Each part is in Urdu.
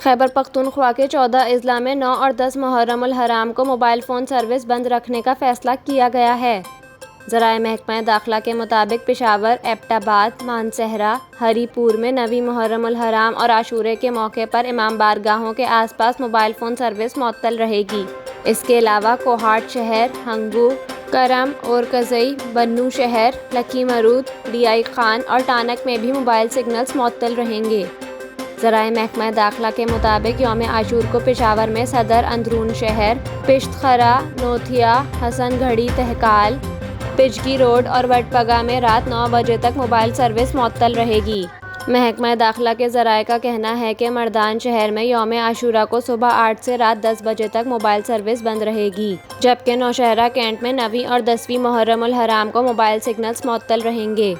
خیبر پختونخوا کے 14 اضلاع میں 9 اور 10 محرم الحرام کو موبائل فون سروس بند رکھنے کا فیصلہ کیا گیا ہے۔ ذرائع محکمہ داخلہ کے مطابق پشاور، ایبٹ آباد، مانسہرہ، ہری پور میں 9ویں محرم الحرام اور عاشورے کے موقع پر امام بارگاہوں کے آس پاس موبائل فون سروس معطل رہے گی۔ اس کے علاوہ کوہاٹ شہر، ہنگو، کرم، اورکزئی، بنوں شہر، لکھی مرود، ڈی آئی خان اور ٹانک میں بھی موبائل سگنلز معطل رہیں گے۔ ذرائع محکمہ داخلہ کے مطابق یوم عاشور کو پشاور میں صدر اندرون شہر، پشت خرہ، نوتھیا، حسن گڑھی تہکال، پچگی روڈ اور وڈ پگہ میں رات 9 بجے تک موبائل سروس معطل رہے گی۔ محکمہ داخلہ کے ذرائع کا کہنا ہے کہ مردان شہر میں یوم عاشورہ کو صبح 8 سے رات 10 بجے تک موبائل سروس بند رہے گی، جبکہ نوشہرہ کینٹ میں 9ویں اور 10ویں محرم الحرام کو موبائل سگنلز معطل رہیں گے۔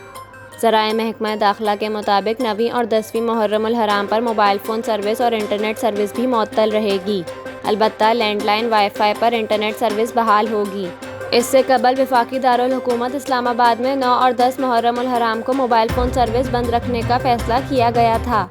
ذرائع محکمہ داخلہ کے مطابق 9ویں اور 10ویں محرم الحرام پر موبائل فون سروس اور انٹرنیٹ سروس بھی معطل رہے گی، البتہ لینڈ لائن وائی فائی پر انٹرنیٹ سروس بحال ہوگی۔ اس سے قبل وفاقی دارالحکومت اسلام آباد میں 9 اور 10 محرم الحرام کو موبائل فون سروس بند رکھنے کا فیصلہ کیا گیا تھا۔